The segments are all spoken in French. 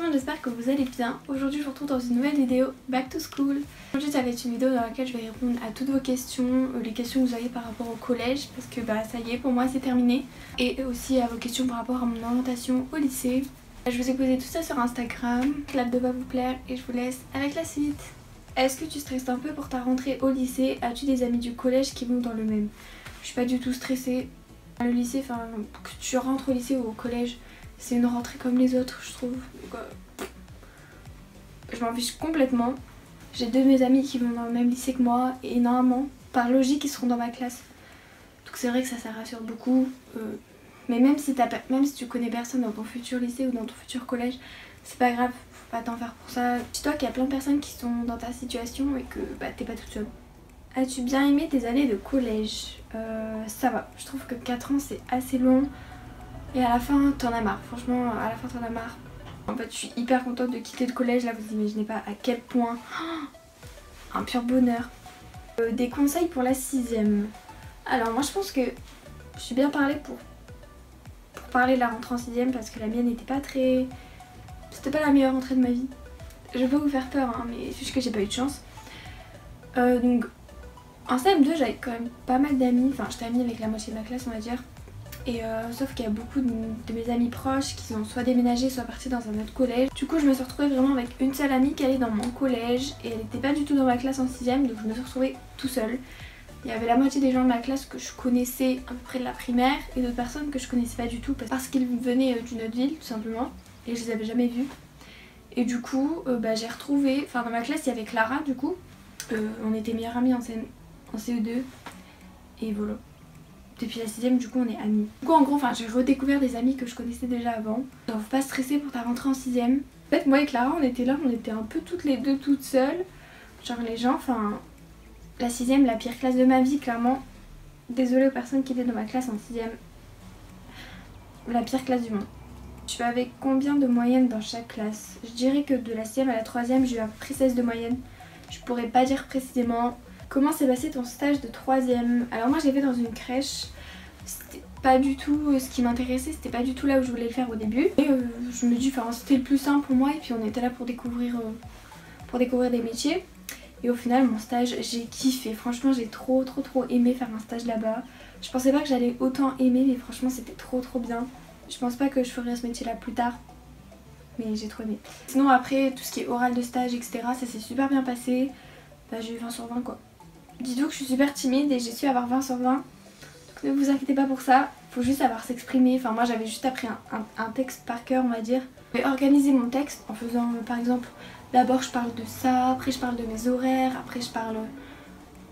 monde, j'espère que vous allez bien. Aujourd'hui je vous retrouve dans une nouvelle vidéo Back to School. Aujourd'hui ça va être une vidéo dans laquelle je vais répondre à toutes vos questions, les questions que vous avez par rapport au collège, parce que ça y est, pour moi c'est terminé. Et aussi à vos questions par rapport à mon orientation au lycée. Je vous ai posé tout ça sur Instagram, l'app devrait vous plaire et je vous laisse avec la suite. Est-ce que tu stresses un peu pour ta rentrée au lycée? As-tu des amis du collège qui vont dans le même? Je suis pas du tout stressée. Le lycée, enfin que tu rentres au lycée ou au collège, c'est une rentrée comme les autres, je trouve. Donc, je m'en fiche complètement. J'ai deux de mes amis qui vont dans le même lycée que moi et normalement, par logique, ils seront dans ma classe. Donc c'est vrai que ça rassure beaucoup. Mais même si tu connais personne dans ton futur lycée ou dans ton futur collège, c'est pas grave, faut pas t'en faire pour ça. Dis-toi qu'il y a plein de personnes qui sont dans ta situation et que t'es pas toute seule. As-tu bien aimé tes années de collège? Ça va, je trouve que 4 ans c'est assez long et à la fin t'en as marre, franchement à la fin t'en as marre. En fait je suis hyper contente de quitter le collège, là vous imaginez pas à quel point, un pur bonheur. Des conseils pour la 6ème. Alors moi je pense que je suis bien parlée pour parler de la rentrée en 6ème parce que la mienne n'était pas très... C'était pas la meilleure rentrée de ma vie. Je vais pas vous faire peur hein, mais c'est juste que j'ai pas eu de chance. Donc en CM2 j'avais quand même pas mal d'amis, enfin j'étais amie avec la moitié de ma classe on va dire. Et sauf qu'il y a beaucoup de mes amis proches qui sont soit déménagés soit partis dans un autre collège. Du coup je me suis retrouvée vraiment avec une seule amie qui allait dans mon collège et elle n'était pas du tout dans ma classe en 6ème, donc je me suis retrouvée tout seule. Il y avait la moitié des gens de ma classe que je connaissais à peu près de la primaire et d'autres personnes que je connaissais pas du tout parce qu'ils venaient d'une autre ville tout simplement et je les avais jamais vus. Et du coup j'ai retrouvé, enfin dans ma classe il y avait Clara du coup, on était meilleures amies en CE2 et voilà. Depuis la 6ème du coup on est amis. Du coup en gros j'ai redécouvert des amis que je connaissais déjà avant. Genre faut pas stresser pour ta rentrée en 6ème. En fait moi et Clara on était là, on était un peu toutes les deux toutes seules. Genre les gens, la 6ème, la pire classe de ma vie clairement. Désolée aux personnes qui étaient dans ma classe en 6ème. La pire classe du monde. Tu fais avec combien de moyenne dans chaque classe? Je dirais que de la 6ème à la 3ème j'ai eu à peu près 16 de moyenne. Je pourrais pas dire précisément. Comment s'est passé ton stage de 3ème? Alors moi je l'ai fait dans une crèche. C'était pas du tout ce qui m'intéressait, c'était pas du tout là où je voulais le faire au début. Et je me dis, c'était le plus simple pour moi et puis on était là pour découvrir des métiers. Et au final mon stage j'ai kiffé, franchement j'ai trop aimé faire un stage là-bas. Je pensais pas que j'allais autant aimer mais franchement c'était trop bien. Je pense pas que je ferais ce métier là plus tard. Mais j'ai trop aimé. Sinon après tout ce qui est oral de stage etc ça s'est super bien passé. J'ai eu 20 sur 20 quoi. Dis-donc que je suis super timide et j'ai su avoir 20 sur 20. Donc ne vous inquiétez pas pour ça. Faut juste savoir s'exprimer. Enfin moi j'avais juste appris un texte par cœur on va dire. J'ai organisé mon texte en faisant par exemple d'abord je parle de ça, après je parle de mes horaires, après je parle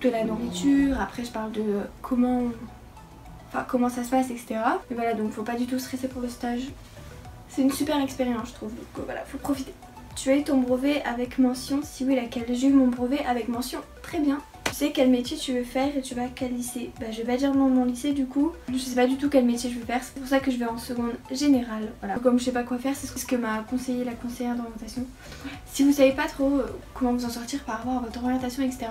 de la nourriture, après je parle de comment ça se passe etc. Et voilà donc faut pas du tout stresser pour le stage. C'est une super expérience je trouve donc voilà faut profiter. Tu as eu ton brevet avec mention? Si oui laquelle? J'ai eu mon brevet avec mention, très bien. Tu sais quel métier tu veux faire et tu vas à quel lycée? Je vais pas dire le nom de mon lycée du coup. Je sais pas du tout quel métier je veux faire, c'est pour ça que je vais en seconde générale. Voilà. Comme je sais pas quoi faire, c'est ce que m'a conseillé la conseillère d'orientation. Si vous savez pas trop comment vous en sortir par rapport à votre orientation etc.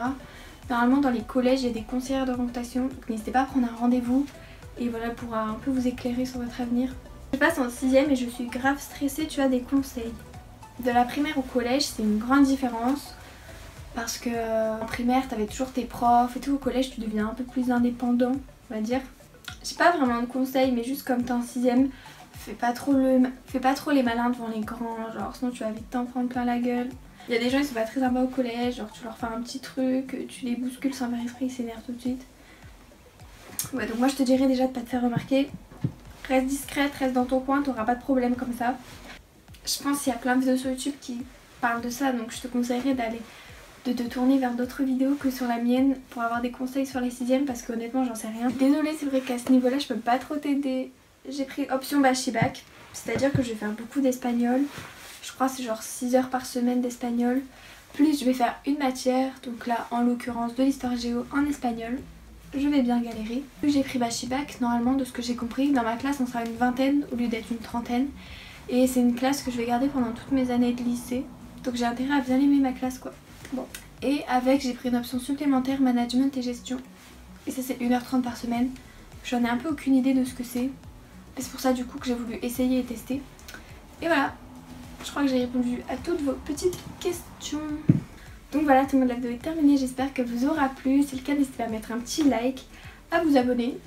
Normalement dans les collèges il y a des conseillères d'orientation, donc n'hésitez pas à prendre un rendez-vous et voilà pour un peu vous éclairer sur votre avenir. Je passe en 6ème et je suis grave stressée, tu as des conseils? De la primaire au collège c'est une grande différence. Parce que en primaire t'avais toujours tes profs et tout, au collège tu deviens un peu plus indépendant on va dire. J'ai pas vraiment de conseils mais juste comme t'es en 6ème, fais pas trop les malins devant les grands, genre sinon tu vas vite t'en prendre plein la gueule. Il y a des gens qui sont pas très sympas au collège, genre tu leur fais un petit truc, tu les bouscules sans faire exprès, ils s'énervent tout de suite. Ouais donc moi je te dirais déjà de pas te faire remarquer. Reste discrète, reste dans ton coin, t'auras pas de problème comme ça. Je pense qu'il y a plein de vidéos sur YouTube qui parlent de ça donc je te conseillerais de te tourner vers d'autres vidéos que sur la mienne pour avoir des conseils sur les 6ème parce qu'honnêtement j'en sais rien. Désolée c'est vrai qu'à ce niveau là je peux pas trop t'aider. J'ai pris option Bachibac, c'est à dire que je vais faire beaucoup d'espagnol. Je crois que c'est genre 6 heures par semaine d'espagnol. Plus je vais faire une matière, donc là en l'occurrence de l'histoire géo en espagnol. Je vais bien galérer. J'ai pris Bachibac, normalement de ce que j'ai compris, dans ma classe on sera une vingtaine au lieu d'être une trentaine. Et c'est une classe que je vais garder pendant toutes mes années de lycée. Donc j'ai intérêt à bien aimer ma classe quoi. Bon. Et avec j'ai pris une option supplémentaire management et gestion. Et ça c'est 1h30 par semaine. J'en ai un peu aucune idée de ce que c'est. C'est pour ça du coup que j'ai voulu essayer et tester. Et voilà. Je crois que j'ai répondu à toutes vos petites questions. Donc voilà, tout le monde, la vidéo est terminée. J'espère qu'elle vous aura plu. Si c'est le cas, n'hésitez pas à mettre un petit like, à vous abonner,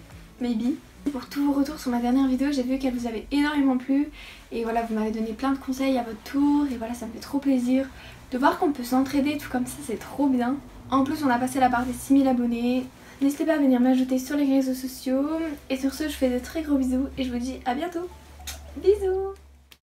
maybe. Pour tous vos retours sur ma dernière vidéo, j'ai vu qu'elle vous avait énormément plu. Et voilà, vous m'avez donné plein de conseils à votre tour. Et voilà, ça me fait trop plaisir de voir qu'on peut s'entraider tout comme ça, c'est trop bien. En plus, on a passé la barre des 6000 abonnés. N'hésitez pas à venir m'ajouter sur les réseaux sociaux. Et sur ce, je fais de très gros bisous et je vous dis à bientôt. Bisous.